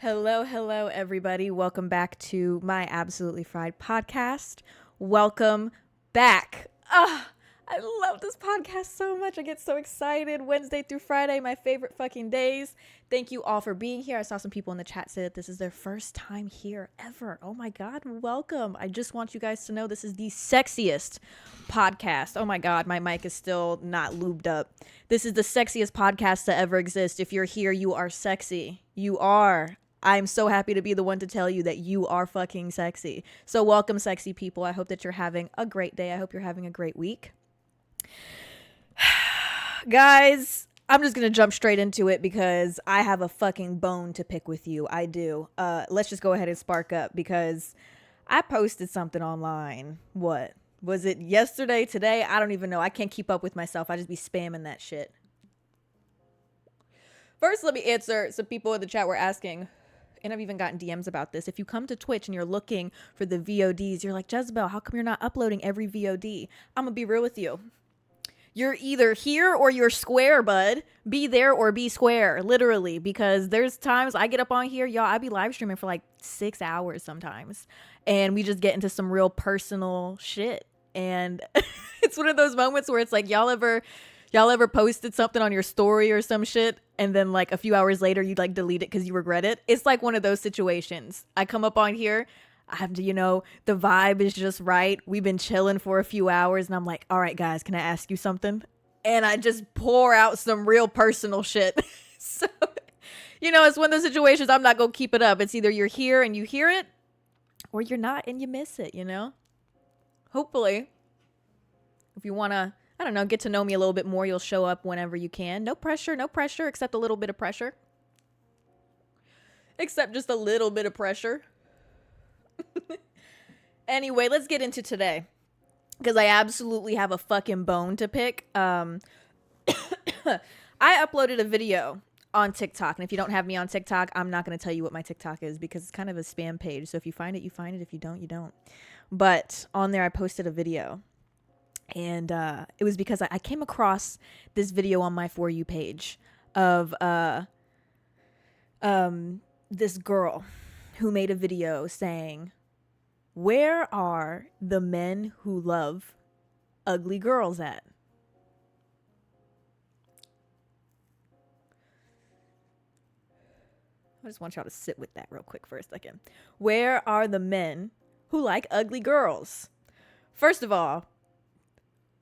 Hello, everybody. Welcome back to my Absolutely Fried podcast. Welcome back. I love this podcast so much. I get so excited. Wednesday through Friday, my favorite fucking days. Thank you all for being here. I saw some people in the chat say that this is their first time here ever. Oh my God, welcome. I just want you guys to know this is the sexiest podcast. Oh my God, my mic is still not lubed up. This is the sexiest podcast to ever exist. If you're here, you are sexy. You are. I'm so happy to be the one to tell you that you are fucking sexy. So welcome, sexy people. I hope that you're having a great day. I hope you're having a great week. Guys, I'm just going to jump straight into it because I have a fucking bone to pick with you. I do. Let's just go ahead and spark up because I posted something online. What? Was it yesterday, today? I don't even know. I can't keep up with myself. I just be spamming that shit. First, let me answer. Some people in the chat were asking, and I've even gotten DMs about this. If you come to Twitch and you're looking for the VODs, you're like, Jezabelle, how come you're not uploading every VOD? I'm going to be real with you. You're either here or you're square, bud. Be there or be square, literally, because there's times I get up on here, y'all, I be live streaming for like 6 hours sometimes, and we just get into some real personal shit. And it's one of those moments where it's like, y'all ever posted something on your story or some shit, and then like a few hours later you like delete it because you regret it? It's like one of those situations. I come up on here, the vibe is just right. We've been chilling for a few hours and I'm like, all right, guys, can I ask you something? And I just pour out some real personal shit. So, it's one of those situations I'm not going to keep it up. It's either you're here and you hear it or you're not and you miss it, Hopefully, if you want to, I don't know, get to know me a little bit more, you'll show up whenever you can. No pressure, except a little bit of pressure. Except just a little bit of pressure. Anyway, let's get into today, because I absolutely have a fucking bone to pick. I uploaded a video on TikTok, and if you don't have me on TikTok, I'm not going to tell you what my TikTok is because it's kind of a spam page. So if you find it, you find it. If you don't, you don't. But on there, I posted a video, and it was because I came across this video on my For You page of this girl who made a video saying, "Where are the men who love ugly girls at?" I just want y'all to sit with that real quick for a second. Where are the men who like ugly girls? First of all,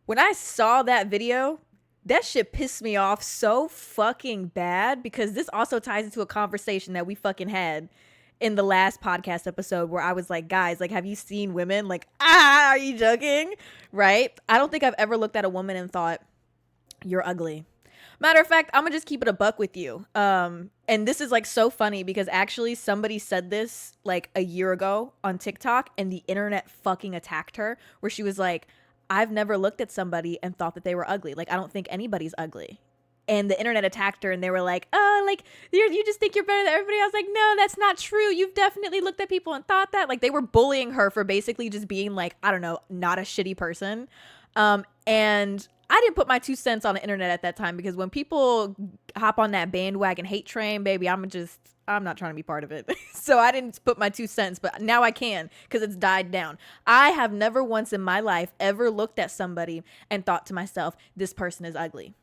when I saw that video, that shit pissed me off so fucking bad, because this also ties into a conversation that we fucking had in the last podcast episode where I was like, guys, like, have you seen women? Like, are you joking? Right? I don't think I've ever looked at a woman and thought, you're ugly. Matter of fact, I'm gonna just keep it a buck with you. And this is like so funny because actually somebody said this like a year ago on TikTok and the internet fucking attacked her, where she was like, I've never looked at somebody and thought that they were ugly. Like, I don't think anybody's ugly. And the internet attacked her and they were like, oh, like, you just think you're better than everybody. I was like, no, that's not true. You've definitely looked at people and thought that. Like, they were bullying her for basically just being like, I don't know, not a shitty person. And I didn't put my 2 cents on the internet at that time, because when people hop on that bandwagon hate train, baby, I'm not trying to be part of it. So I didn't put my 2 cents, but now I can, because it's died down. I have never once in my life ever looked at somebody and thought to myself, this person is ugly.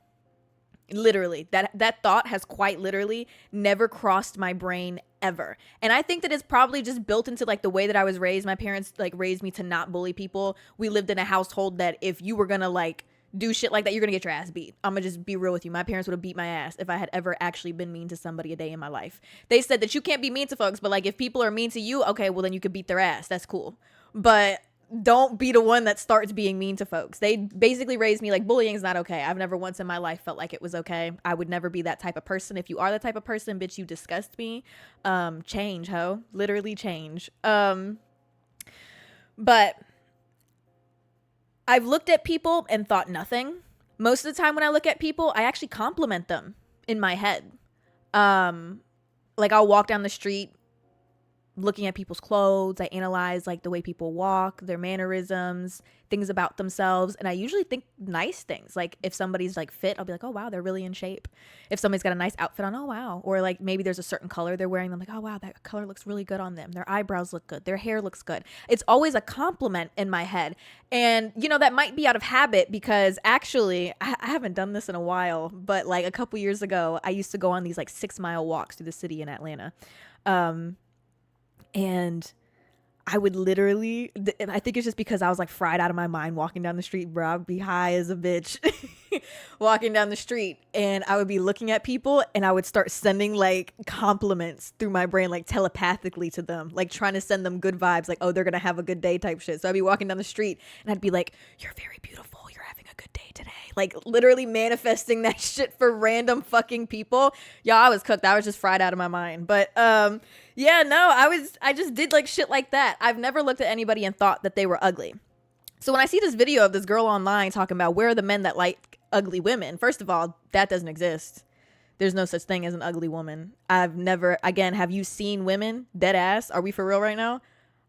Literally, that thought has quite literally never crossed my brain ever. And I think that it's probably just built into like the way that I was raised. My parents like raised me to not bully people. We lived in a household that if you were gonna like do shit like that, you're gonna get your ass beat. I'm gonna just be real with you. My parents would have beat my ass if I had ever actually been mean to somebody a day in my life. They said that you can't be mean to folks, but like if people are mean to you, okay, well then you could beat their ass. That's cool. But don't be the one that starts being mean to folks. They basically raised me like bullying is not okay. I've never once in my life felt like it was okay. I would never be that type of person. If you are the type of person, bitch, you disgust me. Change, ho. Literally change. But I've looked at people and thought nothing. Most of the time when I look at people, I actually compliment them in my head. Like I'll walk down the street looking at people's clothes. I analyze like the way people walk, their mannerisms, things about themselves. And I usually think nice things. Like if somebody's like fit, I'll be like, oh wow, they're really in shape. If somebody's got a nice outfit on, oh wow. Or like maybe there's a certain color they're wearing. I'm like, oh wow, that color looks really good on them. Their eyebrows look good. Their hair looks good. It's always a compliment in my head. And you know, that might be out of habit because actually I haven't done this in a while, but like a couple years ago, I used to go on these like 6-mile walks through the city in Atlanta. And I would literally, and I think it's just because I was like fried out of my mind walking down the street, bro. I'd be high as a bitch walking down the street, and I would be looking at people and I would start sending like compliments through my brain, like telepathically to them, like trying to send them good vibes, like, oh, they're going to have a good day type shit. So I'd be walking down the street and I'd be like, you're very beautiful. You're having a good day today. Like literally manifesting that shit for random fucking people. Y'all, I was cooked. I was just fried out of my mind. But, yeah, no, I just did like shit like that. I've never looked at anybody and thought that they were ugly. So when I see this video of this girl online talking about where are the men that like ugly women, first of all, that doesn't exist. There's no such thing as an ugly woman. I've never, again, have you seen women? Dead ass. Are we for real right now?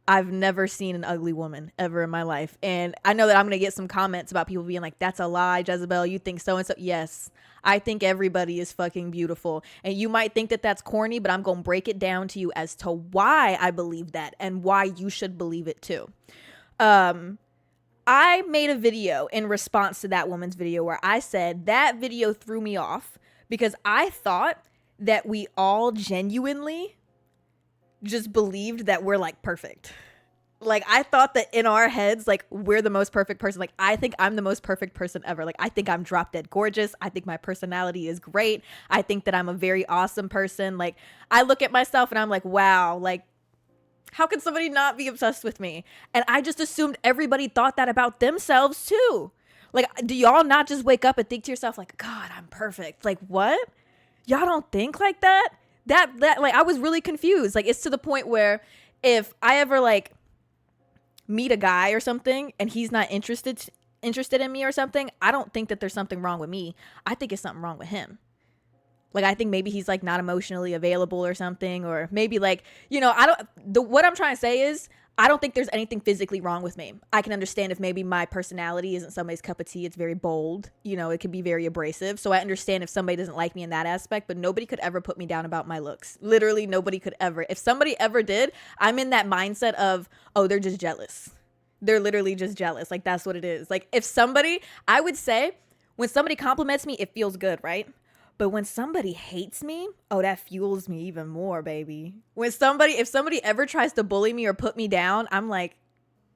I've never seen an ugly woman ever in my life. And I know that I'm going to get some comments about people being like, that's a lie, Jezabelle. You think so and so. Yes, I think everybody is fucking beautiful. And you might think that that's corny, but I'm going to break it down to you as to why I believe that and why you should believe it too. I made a video in response to that woman's video where I said that video threw me off because I thought that we all genuinely just believed that we're like perfect. Like I thought that in our heads, like we're the most perfect person. Like I think I'm the most perfect person ever. Like I think I'm drop dead gorgeous. I think my personality is great. I think that I'm a very awesome person. Like I look at myself and I'm like, wow, like how can somebody not be obsessed with me? And I just assumed everybody thought that about themselves too. Like, do y'all not just wake up and think to yourself like, God, I'm perfect? Like what? Y'all don't think like that? That like I was really confused. Like it's to the point where if I ever like meet a guy or something and he's not interested in me or something, I don't think that there's something wrong with me. I think it's something wrong with him. Like I think maybe he's like not emotionally available or something, or maybe like, you know, what I'm trying to say is I don't think there's anything physically wrong with me. I can understand if maybe my personality isn't somebody's cup of tea. It's very bold. You know, it can be very abrasive. So I understand if somebody doesn't like me in that aspect, but nobody could ever put me down about my looks. Literally nobody could ever. If somebody ever did, I'm in that mindset of, oh, they're just jealous. They're literally just jealous. Like that's what it is. Like if somebody, I would say when somebody compliments me, it feels good, right? But when somebody hates me, oh, that fuels me even more, baby. If somebody ever tries to bully me or put me down, I'm like,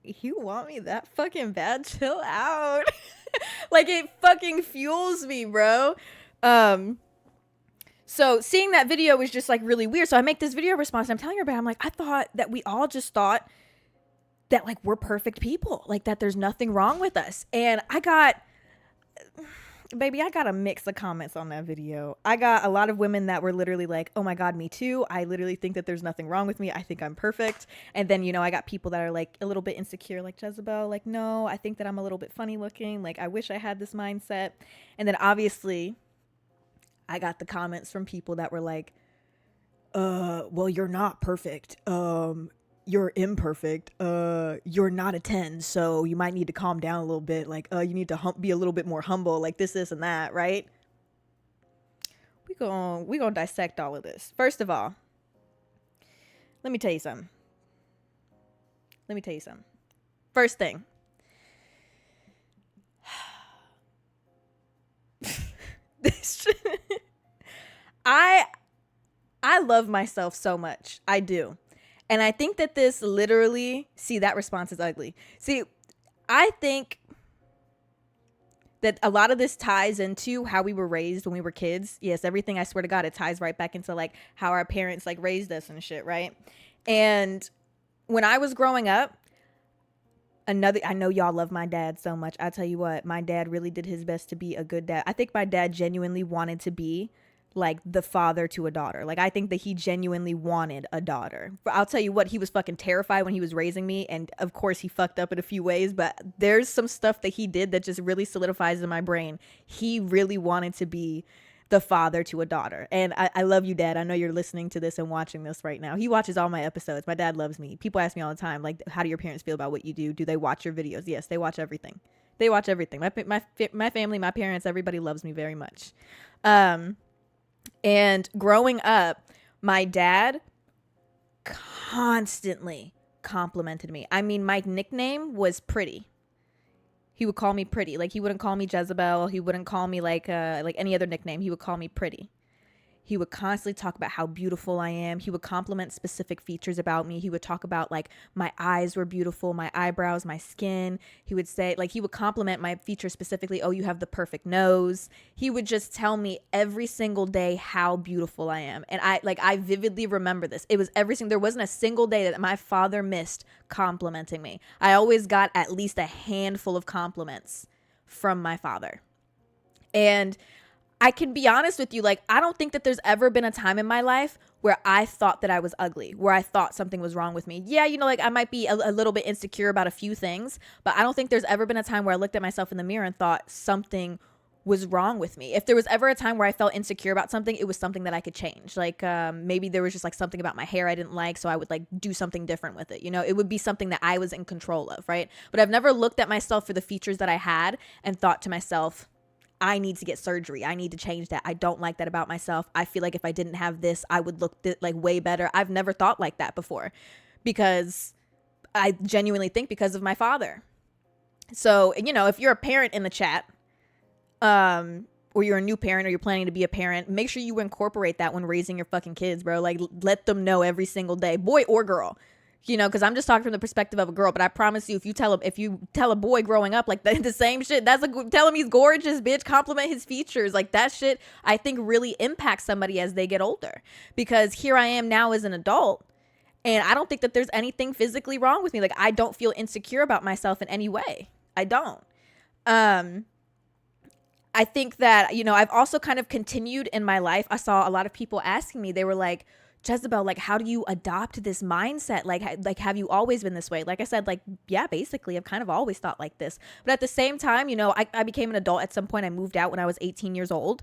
you want me that fucking bad? Chill out. Like it fucking fuels me, bro. So seeing that video was just like really weird. So I make this video response and I'm telling her about it. I'm like, I thought that we all just thought that like we're perfect people, like that there's nothing wrong with us. And I got a mix of comments on that video. I got a lot of women that were literally like, oh my God, me too. I literally think that there's nothing wrong with me. I think I'm perfect. And then, you know, I got people that are like a little bit insecure, like Jezabelle, like, no, I think that I'm a little bit funny looking. Like, I wish I had this mindset. And then obviously I got the comments from people that were like, well, you're not perfect. You're imperfect. You're not a 10, so you might need to calm down a little bit. Like, you need to be a little bit more humble, like this, and that, right? We gonna dissect all of this. First of all, let me tell you something. First thing. I love myself so much. I do. And I think that this literally, see, that response is ugly. See, I think that a lot of this ties into how we were raised when we were kids. Yes, everything, I swear to God, it ties right back into like how our parents like raised us and shit, right? And when I was growing up, I know y'all love my dad so much. I tell you what, my dad really did his best to be a good dad. I think my dad genuinely wanted to be like the father to a daughter. Like I think that he genuinely wanted a daughter. But I'll tell you what, he was fucking terrified when he was raising me, and of course he fucked up in a few ways, but there's some stuff that he did that just really solidifies in my brain. He really wanted to be the father to a daughter. And I love you, Dad. I know you're listening to this and watching this right now. He watches all my episodes. My dad loves me. People ask me all the time, like, how do your parents feel about what you do? Do they watch your videos? Yes, they watch everything. They watch everything. My family, my parents, everybody loves me very much. And growing up, my dad constantly complimented me. I mean, my nickname was Pretty. He would call me Pretty. Like, he wouldn't call me Jezabelle. He wouldn't call me like any other nickname. He would call me Pretty. He would constantly talk about how beautiful I am. He would compliment specific features about me. He would talk about, like, my eyes were beautiful, my eyebrows, my skin. He would say, like, he would compliment my features specifically. Oh, you have the perfect nose. He would just tell me every single day how beautiful I am. And I vividly remember this. It was there wasn't a single day that my father missed complimenting me. I always got at least a handful of compliments from my father. And I can be honest with you, like, I don't think that there's ever been a time in my life where I thought that I was ugly, where I thought something was wrong with me. Yeah, you know, like, I might be a little bit insecure about a few things, but I don't think there's ever been a time where I looked at myself in the mirror and thought something was wrong with me. If there was ever a time where I felt insecure about something, it was something that I could change. Like, maybe there was just, like, something about my hair I didn't like, so I would, like, do something different with it. You know, it would be something that I was in control of, right? But I've never looked at myself for the features that I had and thought to myself, I need to get surgery. I need to change that. I don't like that about myself. I feel like if I didn't have this, I would look like way better. I've never thought like that before, because I genuinely think because of my father. So, you know, if you're a parent in the chat, or you're a new parent, or you're planning to be a parent, make sure you incorporate that when raising your fucking kids, bro. Like, let them know every single day, boy or girl. You know, because I'm just talking from the perspective of a girl, but I promise you, if you tell a boy growing up like the same shit, tell him he's gorgeous, bitch, compliment his features, like, that shit I think really impacts somebody as they get older. Because here I am now as an adult, and I don't think that there's anything physically wrong with me. Like, I don't feel insecure about myself in any way. I don't. I think that, you know, I've also kind of continued in my life. I saw a lot of people asking me, they were like, Jezabelle, like, how do you adopt this mindset? Like, have you always been this way? Like I said, like, yeah, basically, I've kind of always thought like this. But at the same time, you know, I became an adult at some point. I moved out when I was 18 years old.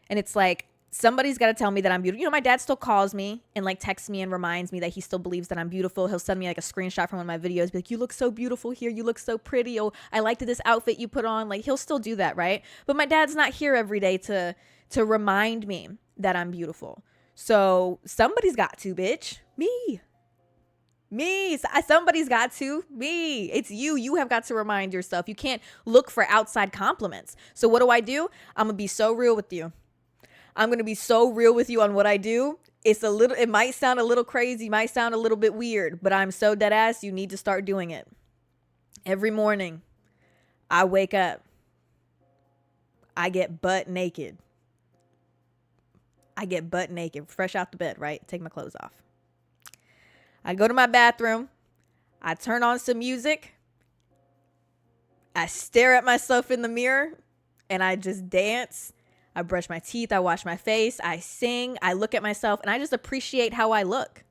And it's like, somebody's got to tell me that I'm beautiful. You know, my dad still calls me and, like, texts me and reminds me that he still believes that I'm beautiful. He'll send me, like, a screenshot from one of my videos, be like, you look so beautiful here. You look so pretty. Oh, I liked this outfit you put on. Like, he'll still do that, right? But my dad's not here every day to remind me that I'm beautiful. So somebody's got to, bitch. Me. Somebody's got to. Me. It's you. You have got to remind yourself. You can't look for outside compliments. So what do? I'm going to be so real with you. I'm going to be so real with you on what I do. It might sound a little crazy, might sound a little bit weird, but I'm so dead ass, you need to start doing it. Every morning, I wake up. I get butt naked. Fresh out the bed, right? Take my clothes off. I go to my bathroom. I turn on some music. I stare at myself in the mirror and I just dance. I brush my teeth. I wash my face. I sing. I look at myself and I just appreciate how I look.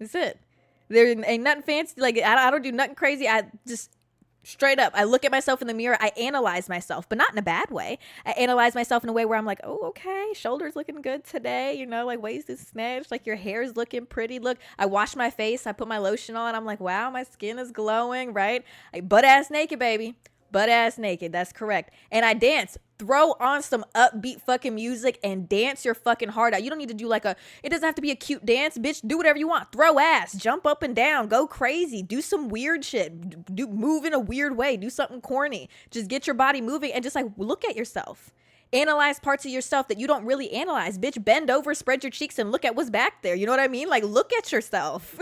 That's it. There ain't nothing fancy. Like, I don't do nothing crazy. I just straight up, I look at myself in the mirror. I analyze myself, but not in a bad way. I analyze myself in a way where I'm like, oh, okay, shoulders looking good today. You know, like, waist is snatched. Like, your hair's looking pretty. Look, I wash my face. I put my lotion on. I'm like, wow, my skin is glowing, right? Butt ass naked, baby. Butt ass naked. That's correct. And I dance. Throw on some upbeat fucking music and dance your fucking heart out. You don't need to do it doesn't have to be a cute dance, bitch. Do whatever you want. Throw ass, jump up and down, go crazy, do some weird shit, move in a weird way, do something corny. Just get your body moving and just, like, look at yourself. Analyze parts of yourself that you don't really analyze, bitch. Bend over, spread your cheeks and look at what's back there. You know what I mean? Like, look at yourself.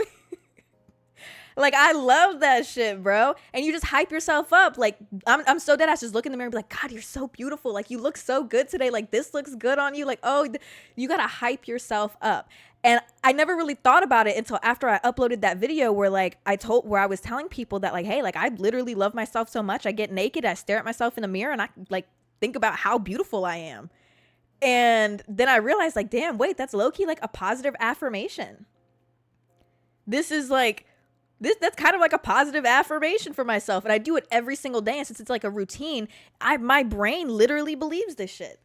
Like, I love that shit, bro. And you just hype yourself up. Like, I'm so dead ass. Just look in the mirror and be like, God, you're so beautiful. Like, you look so good today. Like, this looks good on you. Like, oh, you gotta hype yourself up. And I never really thought about it until after I uploaded that video where, like, where I was telling people that, like, hey, like, I literally love myself so much. I get naked. I stare at myself in the mirror and I, like, think about how beautiful I am. And then I realized, like, damn, wait, that's low-key, like, a positive affirmation. This is, like, that's kind of like a positive affirmation for myself. And I do it every single day. And since it's like a routine, my brain literally believes this shit.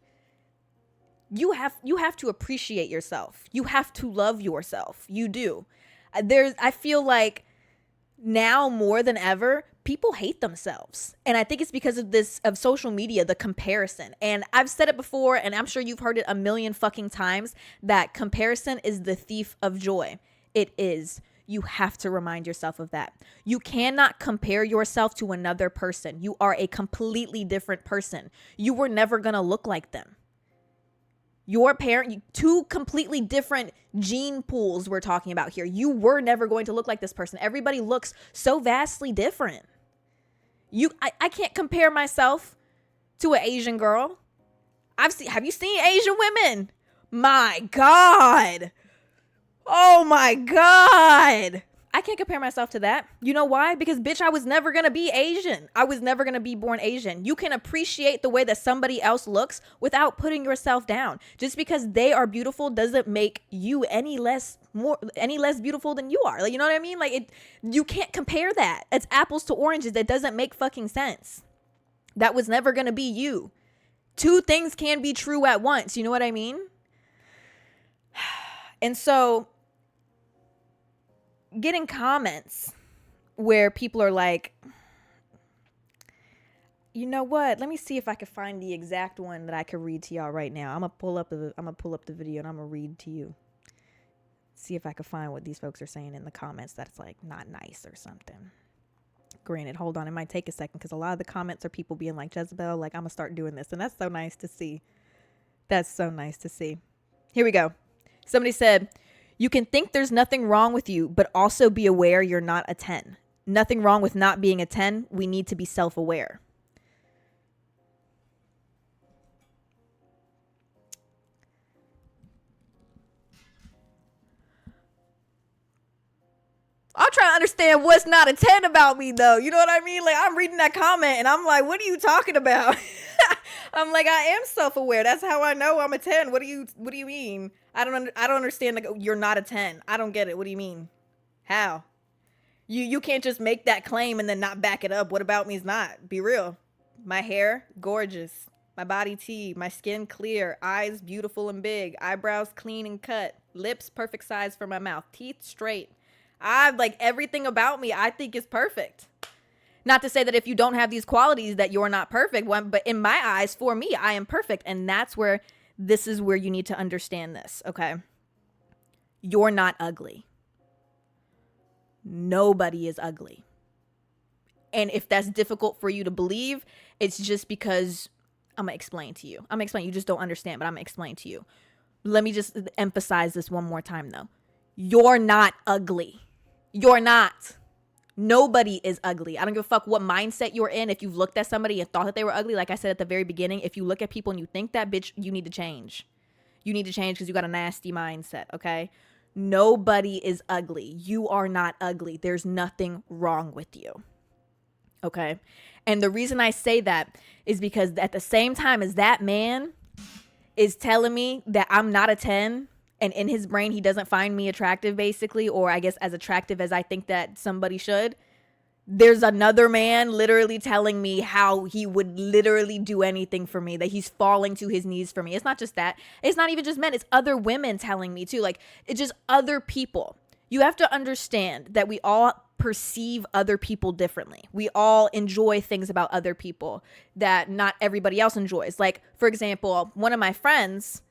you have to appreciate yourself. You have to love yourself. You do. I feel like now more than ever, people hate themselves. And I think it's because of social media, the comparison. And I've said it before, and I'm sure you've heard it a million fucking times, that comparison is the thief of joy. It is. You have to remind yourself of that. You cannot compare yourself to another person. You are a completely different person. You were never going to look like them. Your parent, two completely different gene pools we're talking about here. You were never going to look like this person. Everybody looks so vastly different. I can't compare myself to an Asian girl. Have you seen Asian women? My God. Oh my God. I can't compare myself to that. You know why? Because bitch, I was never going to be Asian. I was never going to be born Asian. You can appreciate the way that somebody else looks without putting yourself down. Just because they are beautiful doesn't make you any less beautiful than you are. Like, you know what I mean? Like, you can't compare that. It's apples to oranges. That doesn't make fucking sense. That was never going to be you. Two things can be true at once. You know what I mean? And so getting comments where people are like, you know what? Let me see if I can find the exact one that I could read to y'all right now. I'm gonna pull up the video and I'm gonna read to you. See if I can find what these folks are saying in the comments that's like not nice or something. Granted, hold on, it might take a second because a lot of the comments are people being like, Jezabelle, like, I'm gonna start doing this, and that's so nice to see. That's so nice to see. Here we go. Somebody said, you can think there's nothing wrong with you, but also be aware you're not a 10. Nothing wrong with not being a 10. We need to be self-aware. I'm trying to understand what's not a 10 about me, though. You know what I mean? Like, I'm reading that comment and I'm like, what are you talking about? I'm like, I am self-aware. That's how I know I'm a 10. What do you mean? I don't understand. Like, you're not a 10. I don't get it. What do you mean? How? You can't just make that claim and then not back it up. What about me is not? Be real. My hair, gorgeous. My body tea. My skin clear. Eyes beautiful and big. Eyebrows clean and cut. Lips perfect size for my mouth. Teeth straight. Like, everything about me I think is perfect. Not to say that if you don't have these qualities that you're not perfect, but in my eyes, for me, I am perfect. And this is where you need to understand this, okay? You're not ugly. Nobody is ugly. And if that's difficult for you to believe, it's just because I'm going to explain to you. You just don't understand, but I'm going to explain to you. Let me just emphasize this one more time, though. You're not ugly. You're not. Nobody is ugly. I don't give a fuck what mindset you're in. If you've looked at somebody and thought that they were ugly, like I said at the very beginning, if you look at people and you think that, bitch, you need to change. You need to change because you got a nasty mindset, okay? Nobody is ugly. You are not ugly. There's nothing wrong with you, okay? And the reason I say that is because at the same time as that man is telling me that I'm not a 10, and in his brain, he doesn't find me attractive, basically, or I guess as attractive as I think that somebody should. There's another man literally telling me how he would literally do anything for me, that he's falling to his knees for me. It's not just that. It's not even just men. It's other women telling me too. Like, it's just other people. You have to understand that we all perceive other people differently. We all enjoy things about other people that not everybody else enjoys. Like, for example, one of my friends,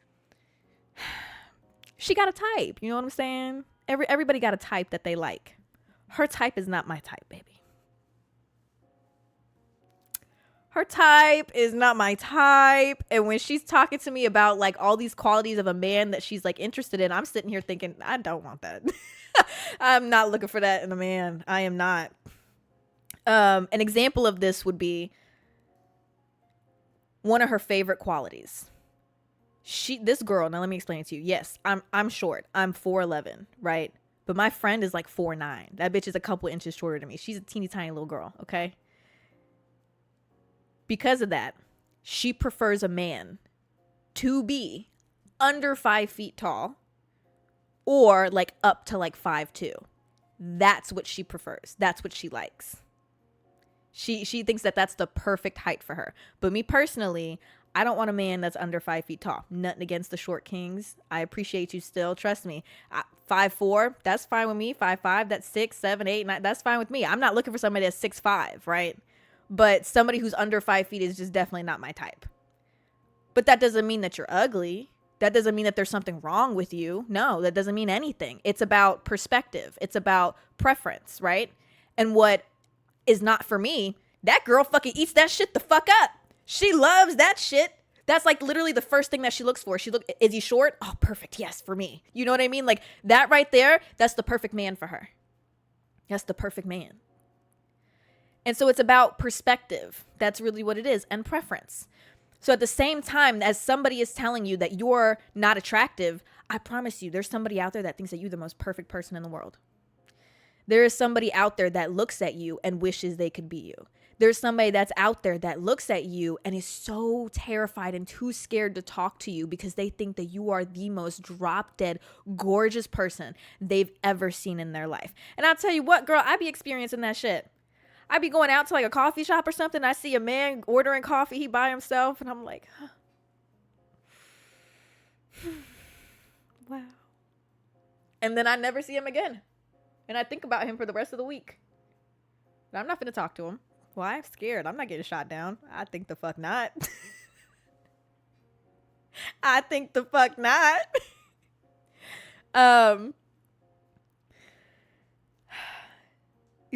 she got a type, you know what I'm saying? Everybody got a type that they like. Her type is not my type, baby. Her type is not my type. And when she's talking to me about like all these qualities of a man that she's like interested in, I'm sitting here thinking, I don't want that. I'm not looking for that in a man. I am not. An example of this would be one of her favorite qualities. This girl, now let me explain it to you. Yes, I'm short. I'm 4'11", right? But my friend is like 4'9". That bitch is a couple inches shorter than me. She's a teeny tiny little girl, okay? Because of that, she prefers a man to be under 5 feet tall or like up to like 5'2". That's what she prefers. That's what she likes. She thinks that that's the perfect height for her. But me personally, I don't want a man that's under 5 feet tall. Nothing against the short kings. I appreciate you still. Trust me. 5'4", that's fine with me. 5'5", that's 6, 7, 8, 9. That's fine with me. I'm not looking for somebody that's 6'5", right? But somebody who's under 5 feet is just definitely not my type. But that doesn't mean that you're ugly. That doesn't mean that there's something wrong with you. No, that doesn't mean anything. It's about perspective. It's about preference, right? And what is not for me, that girl fucking eats that shit the fuck up. She loves that shit. That's like literally the first thing that she looks for. Is he short? Oh, perfect. Yes, for me. You know what I mean? Like that right there, that's the perfect man for her. That's the perfect man. And so it's about perspective. That's really what it is. And preference. So at the same time as somebody is telling you that you're not attractive, I promise you there's somebody out there that thinks that you're the most perfect person in the world. There is somebody out there that looks at you and wishes they could be you. There's somebody that's out there that looks at you and is so terrified and too scared to talk to you because they think that you are the most drop dead gorgeous person they've ever seen in their life. And I'll tell you what, girl, I be experiencing that shit. I be going out to like a coffee shop or something. I see a man ordering coffee, he by himself, and I'm like, huh. Wow. And then I never see him again. And I think about him for the rest of the week. But I'm not finna talk to him. Why? I'm scared. I'm not getting shot down. I think the fuck not. I think the fuck not.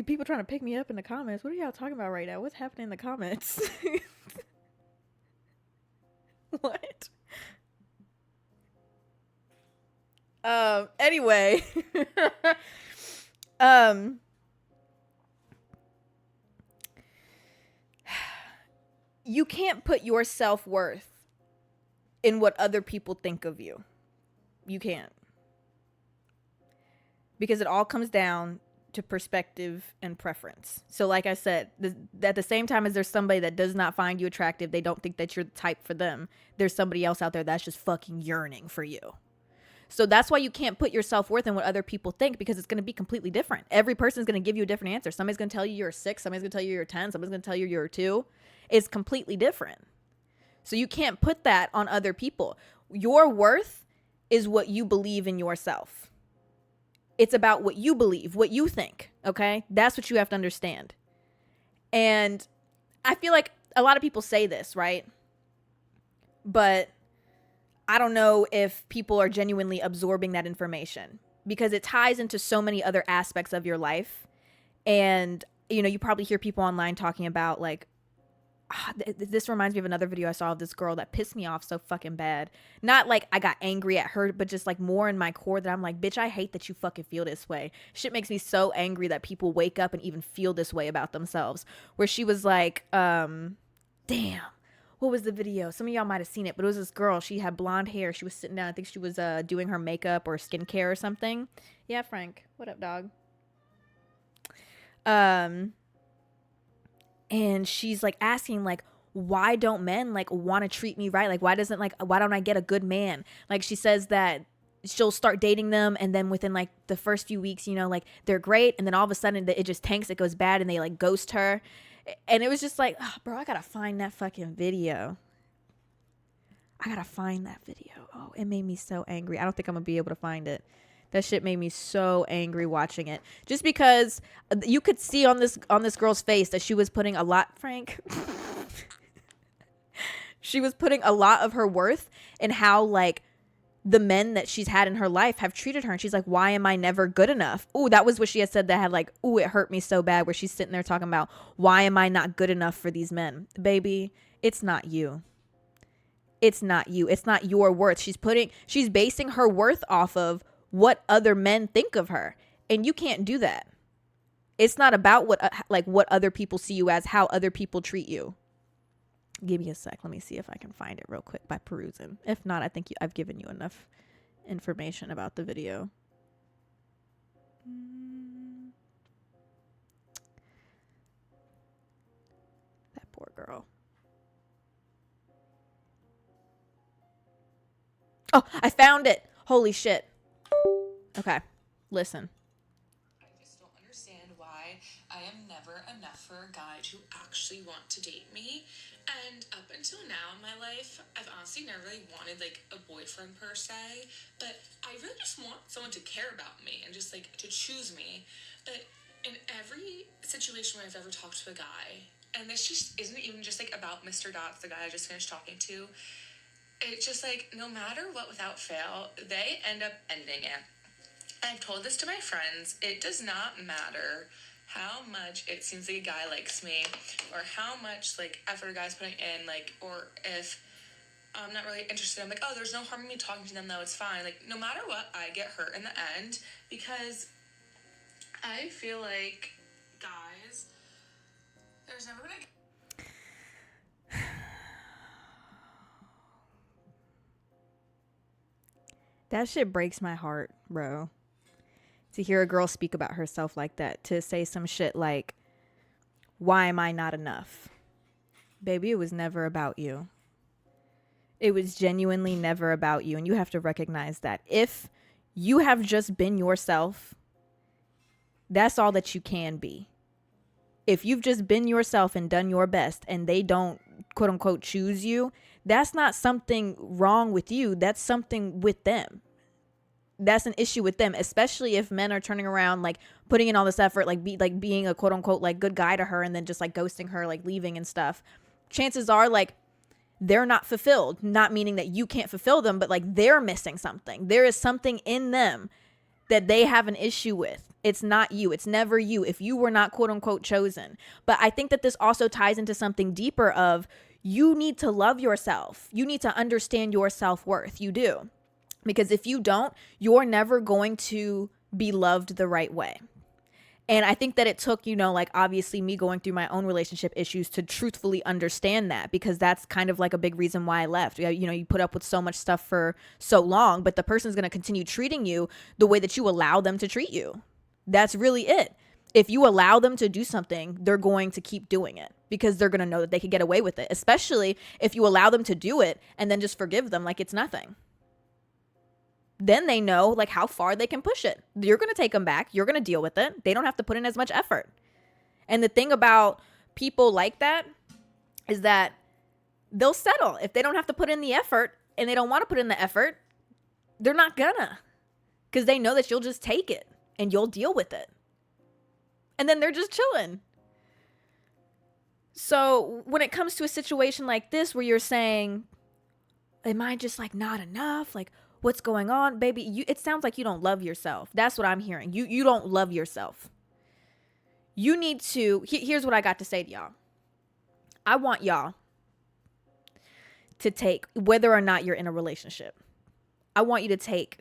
People trying to pick me up in the comments. What are y'all talking about right now? What's happening in the comments? What? Anyway. You can't put your self-worth in what other people think of you. You can't. Because it all comes down to perspective and preference. So like I said, at the same time as there's somebody that does not find you attractive, they don't think that you're the type for them, there's somebody else out there that's just fucking yearning for you. So that's why you can't put your self-worth in what other people think, because it's going to be completely different. Every person's going to give you a different answer. Somebody's going to tell you you're a 6. Somebody's going to tell you you're a 10. Somebody's going to tell you you're a 2. It's completely different. So you can't put that on other people. Your worth is what you believe in yourself. It's about what you believe, what you think, okay? That's what you have to understand. And I feel like a lot of people say this, right? But I don't know if people are genuinely absorbing that information, because it ties into so many other aspects of your life. And, you know, you probably hear people online talking about like, this reminds me of another video I saw of this girl that pissed me off so fucking bad. Not like I got angry at her, but just like more in my core that I'm like, bitch, I hate that you fucking feel this way. Shit makes me so angry that people wake up and even feel this way about themselves. Where she was like, damn, what was the video? Some of y'all might have seen it, but it was this girl. She had blonde hair. She was sitting down. I think she was doing her makeup or skincare or something. Yeah, Frank. What up, dog? And she's like asking like, why don't men like want to treat me right? Like, why don't I get a good man? Like, she says that she'll start dating them, and then within like the first few weeks, you know, like they're great, and then all of a sudden it just tanks, it goes bad, and they like ghost her. And it was just like, oh, bro, I gotta find that fucking video. Oh, it made me so angry. I don't think I'm gonna be able to find it. That shit made me so angry watching it. Just because you could see on this girl's face that she was putting a lot, Frank. She was putting a lot of her worth in how like the men that she's had in her life have treated her. And she's like, why am I never good enough? Ooh, that was what she had said that had like, ooh, it hurt me so bad, where she's sitting there talking about, why am I not good enough for these men? Baby, it's not you. It's not you. It's not your worth. She's basing her worth off of what other men think of her, and you can't do that. It's not about what other people see you as, how other people treat you. Give me a sec. Let me see if I can find it real quick by perusing. If not, I think I've given you enough information about the video. That poor girl. Oh, I found it. Holy shit. Okay, listen. I just don't understand why I am never never enough for a guy to actually want to date me. And up until now in my life, I've honestly never really wanted like a boyfriend per se, but I really just want someone to care about me and just like to choose me. But in every situation where I've ever talked to a guy, and this just isn't even just like about Mr. Dots, the guy I just finished talking to, it's just like no matter what, without fail, they end up ending it. I've told this to my friends. It does not matter how much it seems like a guy likes me or how much like effort a guy's putting in, like, or if I'm not really interested, I'm like, oh, there's no harm in me talking to them though, it's fine. Like, no matter what, I get hurt in the end because I feel like guys, there's never gonna. That shit breaks my heart, bro. To hear a girl speak about herself like that, to say some shit like, why am I not enough? Baby, it was never about you. It was genuinely never about you. And you have to recognize that. If you have just been yourself, that's all that you can be. If you've just been yourself and done your best and they don't, quote unquote, choose you, that's not something wrong with you. That's something with them. That's an issue with them, especially if men are turning around, like putting in all this effort, like being a quote unquote like good guy to her and then just like ghosting her, like leaving and stuff. Chances are like they're not fulfilled, not meaning that you can't fulfill them, but like they're missing something. There is something in them that they have an issue with. It's not you. It's never you if you were not quote unquote chosen. But I think that this also ties into something deeper of you need to love yourself. You need to understand your self-worth. You do. Because if you don't, you're never going to be loved the right way. And I think that it took, like obviously me going through my own relationship issues to truthfully understand that, because that's kind of like a big reason why I left. You put up with so much stuff for so long, but the person's going to continue treating you the way that you allow them to treat you. That's really it. If you allow them to do something, they're going to keep doing it because they're going to know that they could get away with it, especially if you allow them to do it and then just forgive them like it's nothing. Then they know like how far they can push it. You're going to take them back. You're going to deal with it. They don't have to put in as much effort. And the thing about people like that is that they'll settle. If they don't have to put in the effort and they don't want to put in the effort, they're not gonna, because they know that you'll just take it and you'll deal with it. And then they're just chilling. So when it comes to a situation like this where you're saying, am I just like not enough? Like, what's going on, baby? It sounds like you don't love yourself. That's what I'm hearing. You don't love yourself. You need to, here's what I got to say to y'all. I want y'all to take, whether or not you're in a relationship, I want you to take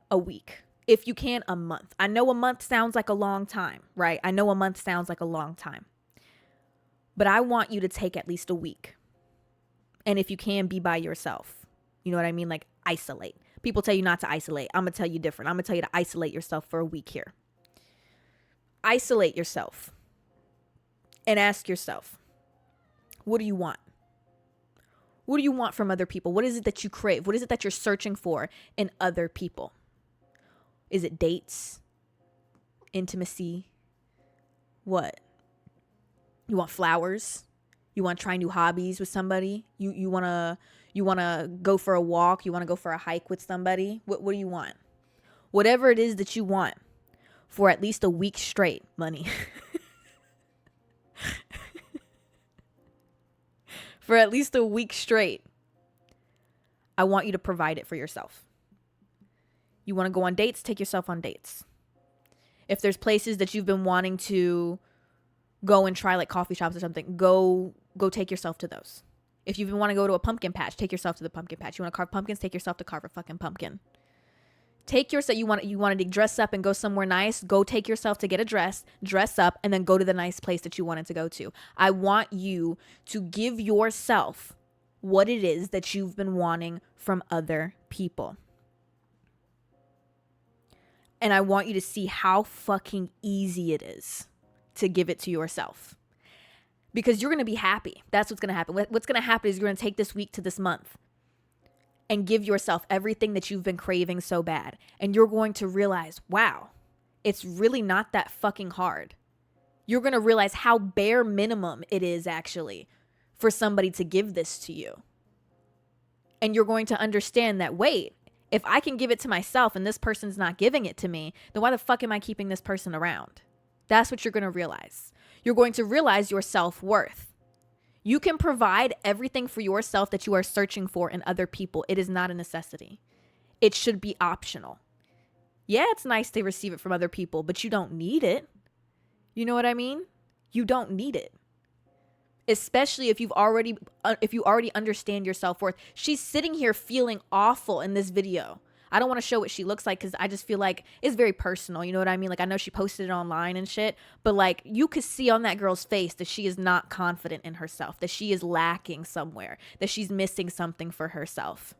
a week. If you can, a month. I know a month sounds like a long time, right? I know a month sounds like a long time. But I want you to take at least a week. And if you can, be by yourself. You know what I mean? Like, isolate. People tell you not to isolate. I'm going to tell you different. I'm going to tell you to isolate yourself for a week here. Isolate yourself and ask yourself, what do you want? What do you want from other people? What is it that you crave? What is it that you're searching for in other people? Is it dates? Intimacy? What? You want flowers? You want to try new hobbies with somebody? You want to go for a walk? You want to go for a hike with somebody? What do you want? Whatever it is that you want for at least a week straight, money. For at least a week straight, I want you to provide it for yourself. You want to go on dates? Take yourself on dates. If there's places that you've been wanting to go and try, like coffee shops or something, go take yourself to those. If you even want to go to a pumpkin patch, take yourself to the pumpkin patch. You want to carve pumpkins? Take yourself to carve a fucking pumpkin. Take yourself, you wanted to dress up and go somewhere nice, go take yourself to get a dress up, and then go to the nice place that you wanted to go to. I want you to give yourself what it is that you've been wanting from other people. And I want you to see how fucking easy it is to give it to yourself. Because you're going to be happy. That's what's going to happen. What's going to happen is you're going to take this week to this month and give yourself everything that you've been craving so bad. And you're going to realize, wow, it's really not that fucking hard. you're going to realize how bare minimum it is actually for somebody to give this to you. And you're going to understand that, wait, if I can give it to myself and this person's not giving it to me, then why the fuck am I keeping this person around? That's what you're going to realize. You're going to realize your self-worth. You can provide everything for yourself that you are searching for in other people. It is not a necessity. It should be optional. Yeah, it's nice to receive it from other people, but you don't need it. You know what I mean? You don't need it. Especially if you already understand your self-worth. She's sitting here feeling awful in this video. I don't want to show what she looks like because I just feel like it's very personal. You know what I mean? Like, I know she posted it online and shit, but like, you could see on that girl's face that she is not confident in herself, that she is lacking somewhere, that she's missing something for herself.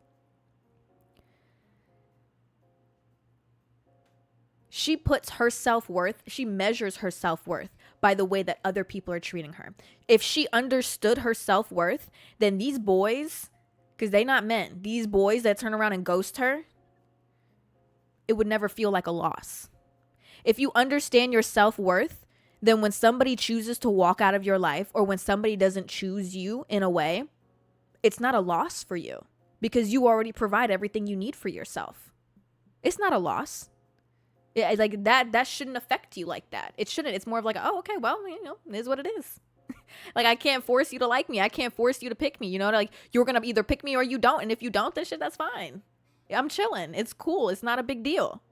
She puts her self-worth, she measures her self-worth by the way that other people are treating her. If she understood her self-worth, then these boys, because they not men, these boys that turn around and ghost her, it would never feel like a loss. If you understand your self-worth, then when somebody chooses to walk out of your life or when somebody doesn't choose you in a way, it's not a loss for you because you already provide everything you need for yourself. It's not a loss. Yeah, like that shouldn't affect you like that. It shouldn't. It's more of like, oh, okay, well, you know, it is what it is. Like, I can't force you to like me. I can't force you to pick me. You know, like, you're going to either pick me or you don't. And if you don't, then shit, that's fine. I'm chilling. It's cool. It's not a big deal.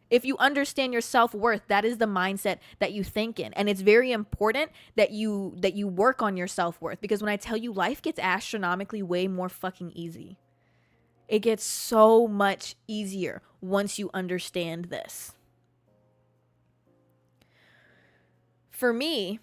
If you understand your self-worth, that is the mindset that you think in. And it's very important that you work on your self-worth, because when I tell you, life gets astronomically way more fucking easy. It gets so much easier once you understand this. For me,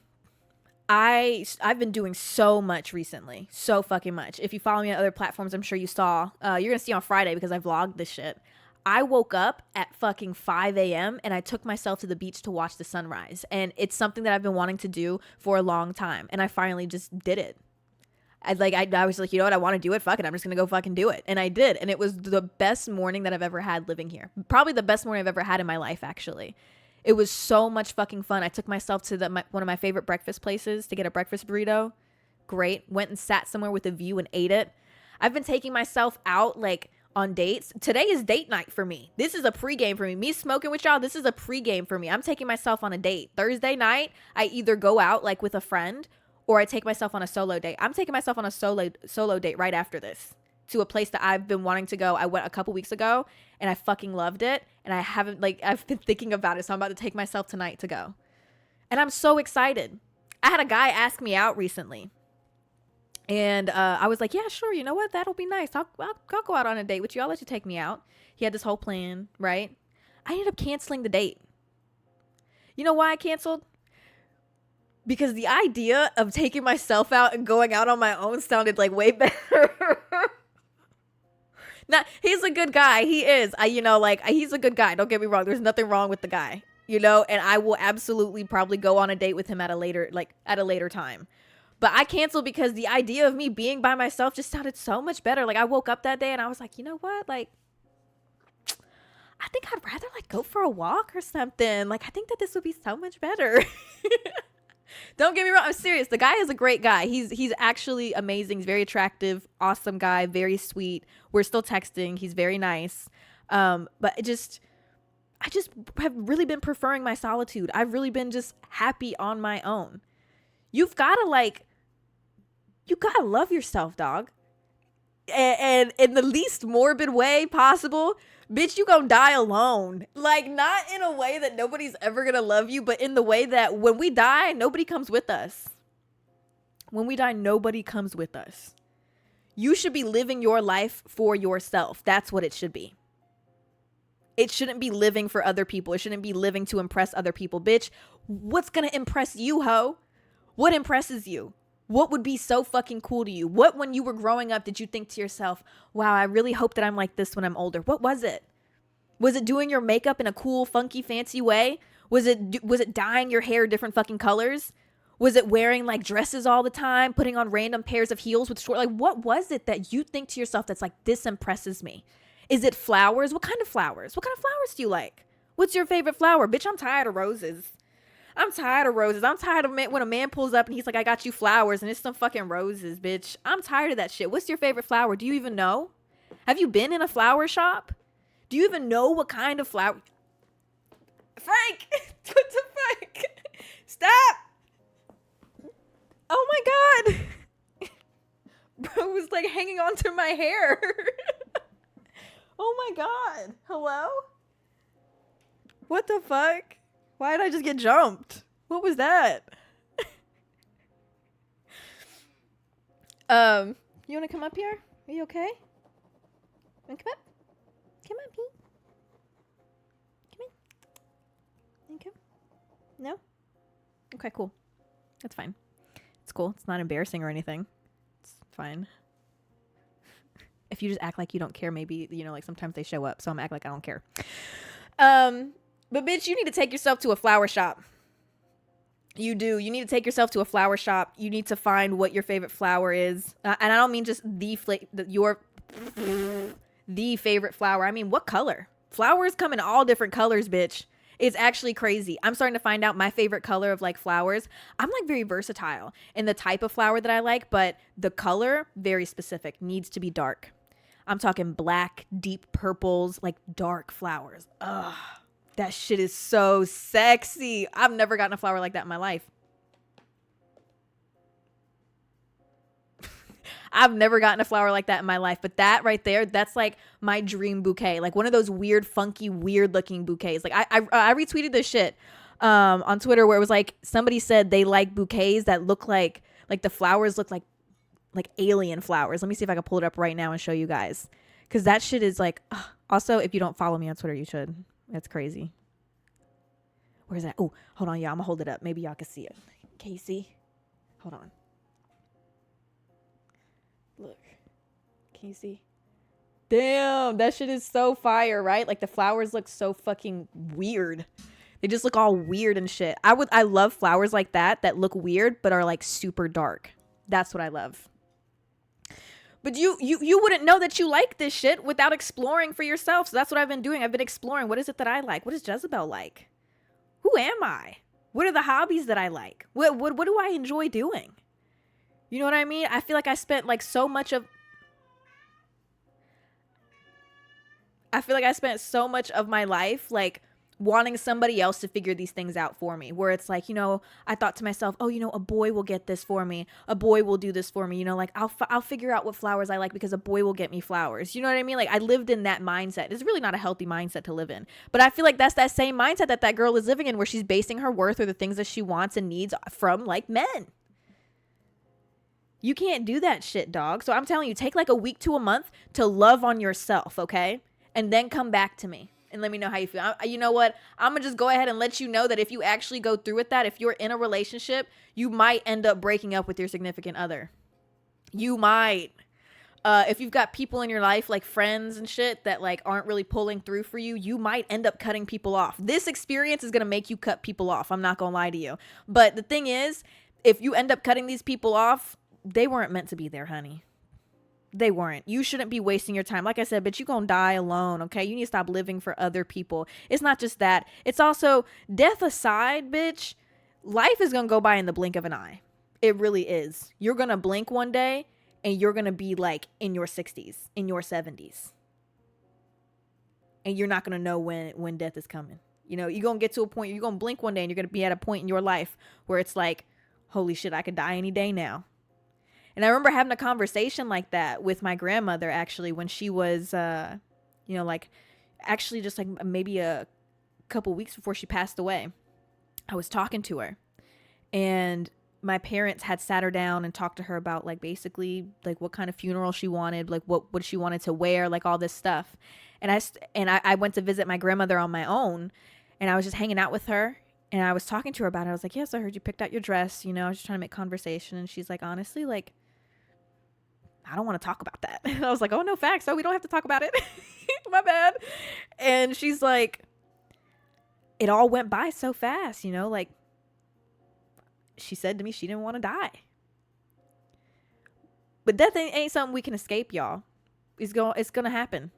I've been doing so much recently. So fucking much. If you follow me on other platforms, I'm sure you saw. You're going to see on Friday because I vlogged this shit. I woke up at fucking 5 a.m. and I took myself to the beach to watch the sunrise. And it's something that I've been wanting to do for a long time. And I finally just did it. I was like, you know what? I want to do it. Fuck it. I'm just going to go fucking do it. And I did. And it was the best morning that I've ever had living here. Probably the best morning I've ever had in my life, actually. It was so much fucking fun. I took myself to one of my favorite breakfast places to get a breakfast burrito. Great. Went and sat somewhere with a view and ate it. I've been taking myself out like on dates. Today is date night for me. This is a pregame for me. Me smoking with y'all, this is a pregame for me. I'm taking myself on a date. Thursday night, I either go out like with a friend or I take myself on a solo date. I'm taking myself on a solo date right after this to a place that I've been wanting to go. I went a couple weeks ago and I fucking loved it. And I've been thinking about it. So I'm about to take myself tonight to go. And I'm so excited. I had a guy ask me out recently. And I was like, yeah, sure. You know what? That'll be nice. I'll go out on a date with you. I'll let you take me out. He had this whole plan, right? I ended up canceling the date. You know why I canceled? Because the idea of taking myself out and going out on my own sounded like way better. Now, he's a good guy. He is. He's a good guy. Don't get me wrong. There's nothing wrong with the guy, you know, and I will absolutely probably go on a date with him at a later time. But I canceled because the idea of me being by myself just sounded so much better. Like, I woke up that day and I was like, you know what? Like, I think I'd rather like go for a walk or something. Like, I think that this would be so much better. Don't get me wrong. I'm serious. The guy is a great guy. He's actually amazing. He's very attractive, awesome guy, very sweet. We're still texting. He's very nice. But I just have really been preferring my solitude. I've really been just happy on my own. You gotta love yourself, dog. And in the least morbid way possible, bitch, you gonna die alone. Like, not in a way that nobody's ever gonna love you, but in the way that when we die, nobody comes with us. When we die, nobody comes with us. You should be living your life for yourself. That's what it should be. It shouldn't be living for other people. It shouldn't be living to impress other people. Bitch, what's gonna impress you, ho? What impresses you? What would be so fucking cool to you? What, when you were growing up, did you think to yourself, wow, I really hope that I'm like this when I'm older? What was it? Was it doing your makeup in a cool, funky, fancy way? Was it dyeing your hair different fucking colors? Was it wearing like dresses all the time, putting on random pairs of heels with short? Like, what was it that you think to yourself that's like, this impresses me? Is it flowers? What kind of flowers? What kind of flowers do you like? What's your favorite flower? Bitch, I'm tired of roses. I'm tired of roses. I'm tired of when a man pulls up and he's like, I got you flowers, and it's some fucking roses, bitch. I'm tired of that shit. What's your favorite flower? Do you even know? Have you been in a flower shop? Do you even know what kind of flower? Frank! What the fuck? Stop! Oh my god! Bro was like hanging on to my hair. Oh my god. Hello? What the fuck? Why did I just get jumped? What was that? You wanna come up here? Are you okay? Wanna come up? Come on, Pete. Come on. Okay. No? Okay, cool. That's fine. It's cool. It's not embarrassing or anything. It's fine. If you just act like you don't care, maybe, you know, like sometimes they show up, so I'm act like I don't care. But bitch, you need to take yourself to a flower shop. You do. You need to take yourself to a flower shop. You need to find what your favorite flower is. And I don't mean just the favorite flower. I mean, what color? Flowers come in all different colors, bitch. It's actually crazy. I'm starting to find out my favorite color of like flowers. I'm like very versatile in the type of flower that I like, but the color, very specific, needs to be dark. I'm talking black, deep purples, like dark flowers. Ugh. That shit is so sexy. I've never gotten a flower like that in my life. I've never gotten a flower like that in my life. But that right there, that's like my dream bouquet. Like one of those weird, funky, weird looking bouquets. Like I retweeted this shit on Twitter where it was like somebody said they like bouquets that look like the flowers look like alien flowers. Let me see if I can pull it up right now and show you guys. Because that shit is like, also, if you don't follow me on Twitter, you should. That's crazy. Where's that? Oh, hold on, y'all. I'm going to hold it up. Maybe y'all can see it. Casey. Hold on. Look. Can you see? Damn, that shit is so fire, right? Like the flowers look so fucking weird. They just look all weird and shit. I love flowers like that look weird but are like super dark. That's what I love. But you wouldn't know that you like this shit without exploring for yourself. So that's what I've been doing. I've been exploring. What is it that I like? What does Jezabelle like? Who am I? What are the hobbies that I like? What do I enjoy doing? You know what I mean? I feel like I spent so much of my life like wanting somebody else to figure these things out for me, where it's like, you know, I thought to myself, oh, you know, a boy will get this for me, a boy will do this for me, you know, like I'll figure out what flowers I like because a boy will get me flowers. You know what I mean? Like I lived in that mindset. It's really not a healthy mindset to live in, but I feel like that's that same mindset that girl is living in, where she's basing her worth or the things that she wants and needs from like men. You can't do that shit, dog. So I'm telling you, take like a week to a month to love on yourself, okay? And then come back to me and let me know how you feel. You know what? I'm going to just go ahead and let you know that if you actually go through with that, if you're in a relationship, you might end up breaking up with your significant other. You might. If you've got people in your life, like friends and shit, that like aren't really pulling through for you, you might end up cutting people off. This experience is going to make you cut people off. I'm not going to lie to you. But the thing is, if you end up cutting these people off, they weren't meant to be there, honey. They weren't. You shouldn't be wasting your time. Like I said, bitch, you gonna die alone, okay? You need to stop living for other people. It's not just that. It's also, death aside, bitch, life is gonna go by in the blink of an eye. It really is. You're gonna blink one day and you're gonna be like in your 60s, in your 70s. And you're not gonna know when death is coming. You know, you're gonna get to a point, you're gonna blink one day and you're gonna be at a point in your life where it's like, holy shit, I could die any day now. And I remember having a conversation like that with my grandmother, actually, when she was, you know, like, actually just like maybe a couple weeks before she passed away. I was talking to her, and my parents had sat her down and talked to her about like basically like what kind of funeral she wanted, like what she wanted to wear, like all this stuff. And I went to visit my grandmother on my own, and I was just hanging out with her. And I was talking to her about it. I was like, yes, I heard you picked out your dress. You know, I was just trying to make conversation. And she's like, honestly, like, I don't want to talk about that. And I was like, oh, no, facts. So we don't have to talk about it. My bad. And she's like, it all went by so fast, you know, like she said to me she didn't want to die. But death ain't something we can escape, y'all. It's going to happen.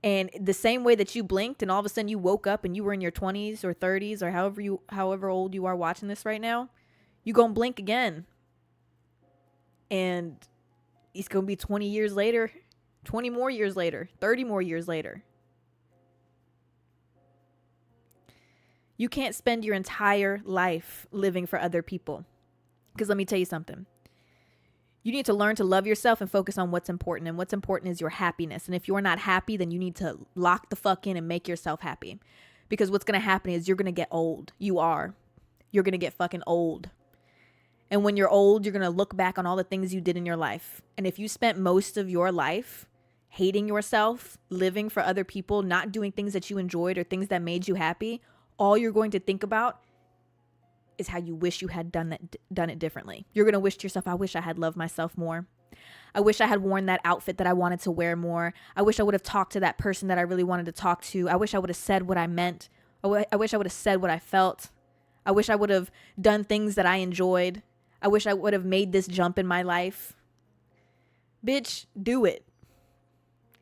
And the same way that you blinked and all of a sudden you woke up and you were in your 20s or 30s or however old you are watching this right now, you going to blink again. And it's going to be 20 years later, 20 more years later, 30 more years later. You can't spend your entire life living for other people. Because let me tell you something. You need to learn to love yourself and focus on what's important. And what's important is your happiness. And if you're not happy, then you need to lock the fuck in and make yourself happy. Because what's going to happen is you're going to get old. You are. You're going to get fucking old. And when you're old, you're going to look back on all the things you did in your life. And if you spent most of your life hating yourself, living for other people, not doing things that you enjoyed or things that made you happy, all you're going to think about is how you wish you had done it differently. You're going to wish to yourself, I wish I had loved myself more. I wish I had worn that outfit that I wanted to wear more. I wish I would have talked to that person that I really wanted to talk to. I wish I would have said what I meant. I wish I would have said what I felt. I wish I would have done things that I enjoyed. I wish I would have made this jump in my life. Bitch, do it.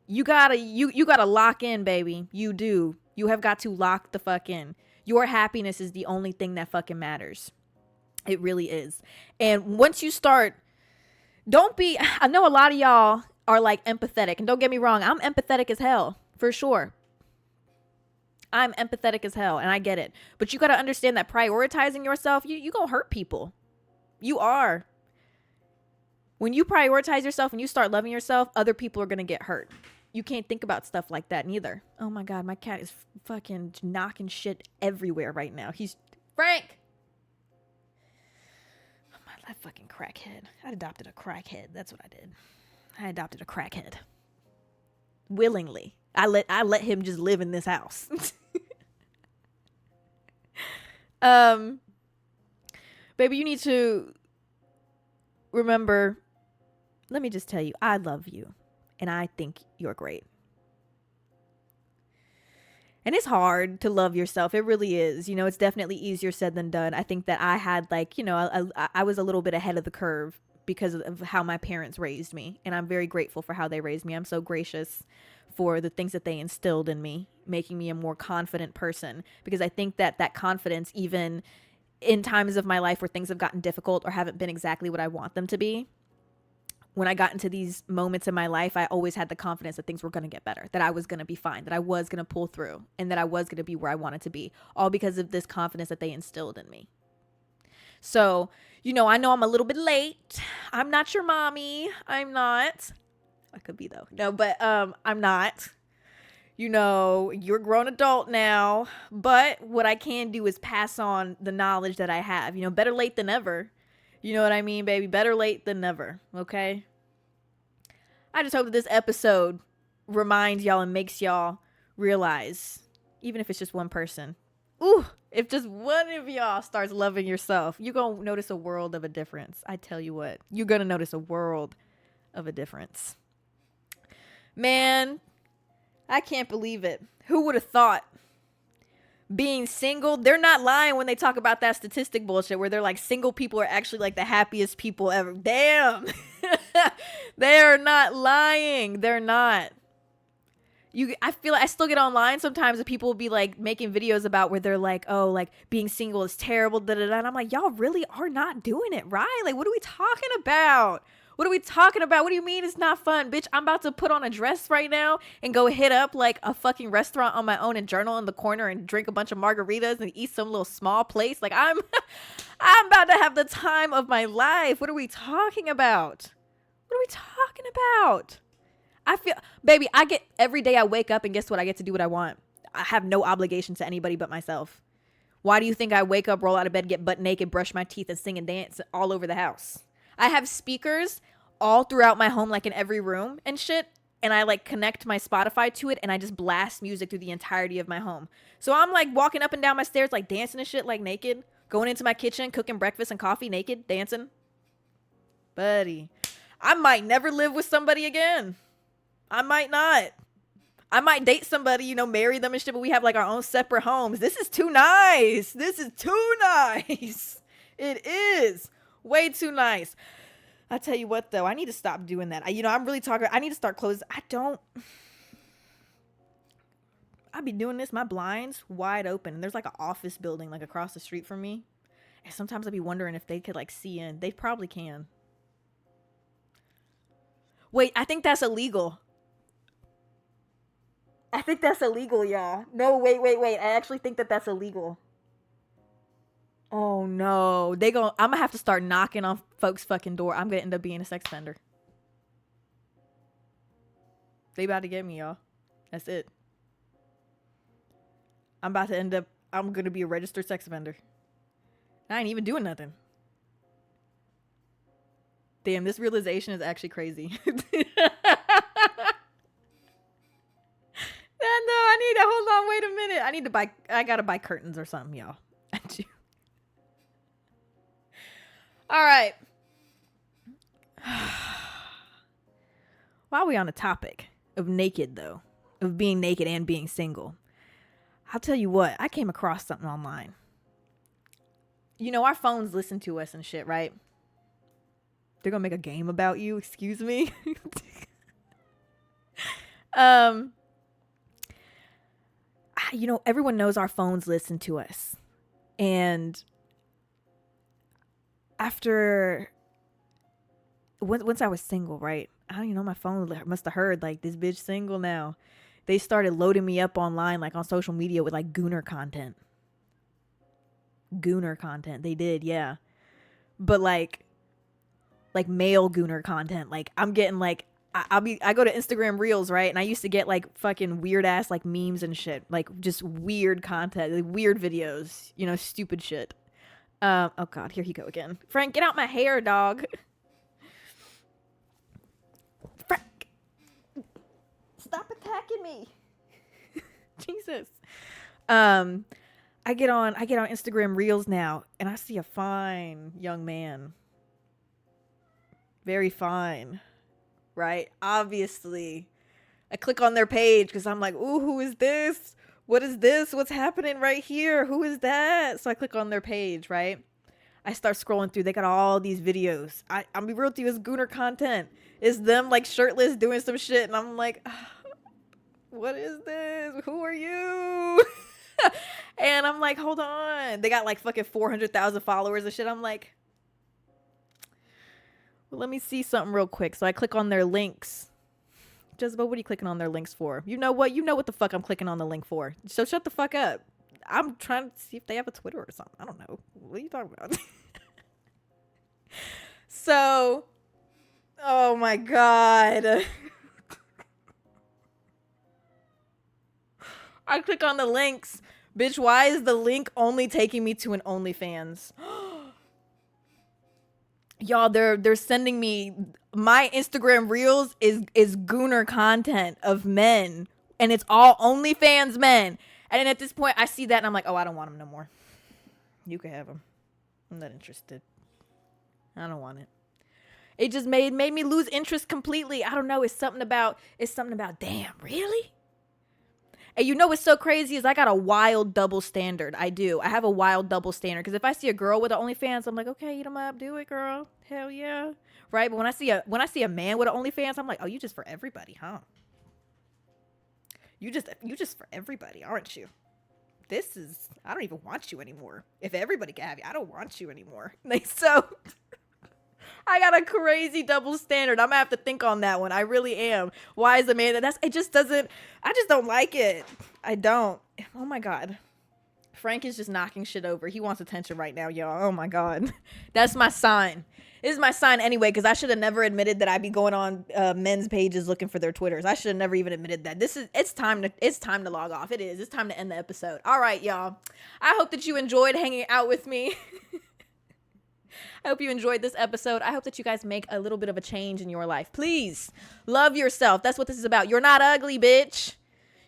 You gotta lock in, baby. You do. You have got to lock the fuck in. Your happiness is the only thing that fucking matters. It really is. And once you start, I know a lot of y'all are like empathetic. And don't get me wrong, I'm empathetic as hell, for sure. I'm empathetic as hell, and I get it. But you got to understand that prioritizing yourself, you gonna hurt people. You are. When you prioritize yourself and you start loving yourself, other people are gonna get hurt. You can't think about stuff like that neither. Oh my God, my cat is fucking knocking shit everywhere right now. He's Frank. Oh my, that fucking crackhead. I adopted a crackhead. That's what I did. I adopted a crackhead. Willingly. I let him just live in this house. Baby, you need to remember, let me just tell you, I love you. And I think you're great. And it's hard to love yourself. It really is. You know, it's definitely easier said than done. I think that I had I was a little bit ahead of the curve because of how my parents raised me. And I'm very grateful for how they raised me. I'm so gracious for the things that they instilled in me, making me a more confident person. Because I think that confidence, even in times of my life where things have gotten difficult or haven't been exactly what I want them to be, when I got into these moments in my life, I always had the confidence that things were going to get better, that I was going to be fine, that I was going to pull through, and that I was going to be where I wanted to be, all because of this confidence that they instilled in me. So, I know I'm a little bit late. I'm not your mommy. I'm not. I could be though. No, but I'm not. You're a grown adult now, but what I can do is pass on the knowledge that I have. Better late than never. You know what I mean, baby? Better late than never, okay? I just hope that this episode reminds y'all and makes y'all realize, even if it's just one person, if just one of y'all starts loving yourself, you're going to notice a world of a difference. I tell you what, you're going to notice a world of a difference. Man, I can't believe it. Who would have thought? Being single, they're not lying when they talk about that statistic bullshit where they're like single people are actually like the happiest people ever. Damn. They are not lying. They're not. I feel like I still get online sometimes and people will be like making videos about where they're like, oh, like being single is terrible. Da, da, da. And I'm like, y'all really are not doing it, right? Like, what are we talking about? What are we talking about? What do you mean it's not fun? Bitch, I'm about to put on a dress right now and go hit up like a fucking restaurant on my own and journal in the corner and drink a bunch of margaritas and eat some little small place. Like I'm about to have the time of my life. What are we talking about? What are we talking about? I feel, baby, every day I wake up and guess what? I get to do what I want. I have no obligation to anybody but myself. Why do you think I wake up, roll out of bed, get butt naked, brush my teeth and sing and dance all over the house? I have speakers all throughout my home, like in every room and shit. And I like connect my Spotify to it and I just blast music through the entirety of my home. So I'm like walking up and down my stairs, like dancing and shit, like naked, going into my kitchen, cooking breakfast and coffee naked, dancing. Buddy, I might never live with somebody again. I might not. I might date somebody, marry them and shit, but we have like our own separate homes. This is too nice. This is too nice. It is. Way too nice. I tell you what, though, I need to stop doing that. I'm really talking. I need to start closing. I be doing this, my blinds wide open, and there's like an office building like across the street from me. And sometimes I be wondering if they could like see in. They probably can. Wait, I think that's illegal. I think that's illegal, y'all. No, wait. I actually think that that's illegal. Oh no. I'm gonna have to start knocking on folks' fucking door. I'm gonna end up being a sex offender. They about to get me, y'all. That's it. I'm gonna be a registered sex offender. I ain't even doing nothing. Damn, this realization is actually crazy. No, I need to hold on. Wait a minute. I gotta buy curtains or something, y'all. All right. While we on the topic of naked, though, of being naked and being single, I'll tell you what. I came across something online. You know, our phones listen to us and shit, right? They're gonna make a game about you. Excuse me. You know, everyone knows our phones listen to us. And after, once I was single, right? I don't even know, my phone must have heard, like, this bitch single now. They started loading me up online, like, on social media with, like, gooner content. Gooner content. They did, yeah. But, like male gooner content. Like, I'm getting, like, I go to Instagram Reels, right? And I used to get like fucking weird ass like memes and shit, like just weird content, like weird videos, you know, stupid shit. Oh god, here he go again. Frank, get out my hair, dog. Frank, stop attacking me. Jesus. I get on Instagram Reels now, and I see a fine young man. Very fine. Right? Obviously. I click on their page because I'm like, ooh, who is this? What is this? What's happening right here? Who is that? So I click on their page, right? I start scrolling through. They got all these videos. I'll be real to you, it's gooner content. It's them like shirtless doing some shit. And I'm like, what is this? Who are you? And I'm like, hold on. They got like fucking 400,000 followers and shit. I'm like, well, let me see something real quick. So I click on their links. Jezabelle, what are you clicking on their links for? You know what? You know what the fuck I'm clicking on the link for. So shut the fuck up. I'm trying to see if they have a Twitter or something. I don't know. What are you talking about? So, oh my God. I click on the links. Bitch, why is the link only taking me to an OnlyFans? Y'all, they're sending me, my Instagram Reels is gooner content of men, and it's all OnlyFans men. And then at this point, I see that and I'm like, oh, I don't want them no more. You can have them. I'm not interested. I don't want it. It just made me lose interest completely. I don't know. It's something about damn, really? And you know what's so crazy is I got a wild double standard. I do. I have a wild double standard. Because if I see a girl with an OnlyFans, I'm like, okay, eat them up, do it, girl. Hell yeah. Right? But when I see a man with an OnlyFans, I'm like, oh, you just for everybody, huh? You just for everybody, aren't you? I don't even want you anymore. If everybody can have you, I don't want you anymore. Like, so I got a crazy double standard. I'm gonna have to think on that one. I really am. Why is the man I just don't like it. I don't. Oh my God. Frank is just knocking shit over. He wants attention right now, y'all. Oh my God. That's my sign. This is my sign anyway, because I should have never admitted that I'd be going on men's pages looking for their Twitters. I should have never even admitted that. It's time to log off. It is. It's time to end the episode. All right, y'all. I hope that you enjoyed hanging out with me. I hope you enjoyed this episode. I hope that you guys make a little bit of a change in your life. Please love yourself. That's what this is about. You're not ugly, bitch.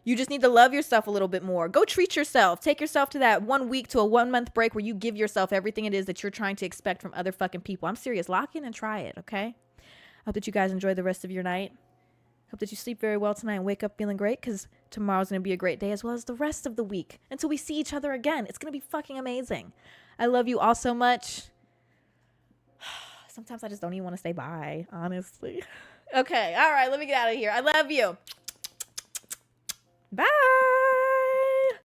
You just need to love yourself a little bit more. Go treat yourself. Take yourself to that 1 week to a 1 month break where you give yourself everything it is that you're trying to expect from other fucking people. I'm serious. Lock in and try it, okay? I hope that you guys enjoy the rest of your night. Hope that you sleep very well tonight and wake up feeling great, because tomorrow's going to be a great day as well as the rest of the week. Until we see each other again. It's going to be fucking amazing. I love you all so much. Sometimes I just don't even want to say bye, honestly. Okay, all right, let me get out of here. I love you. Bye.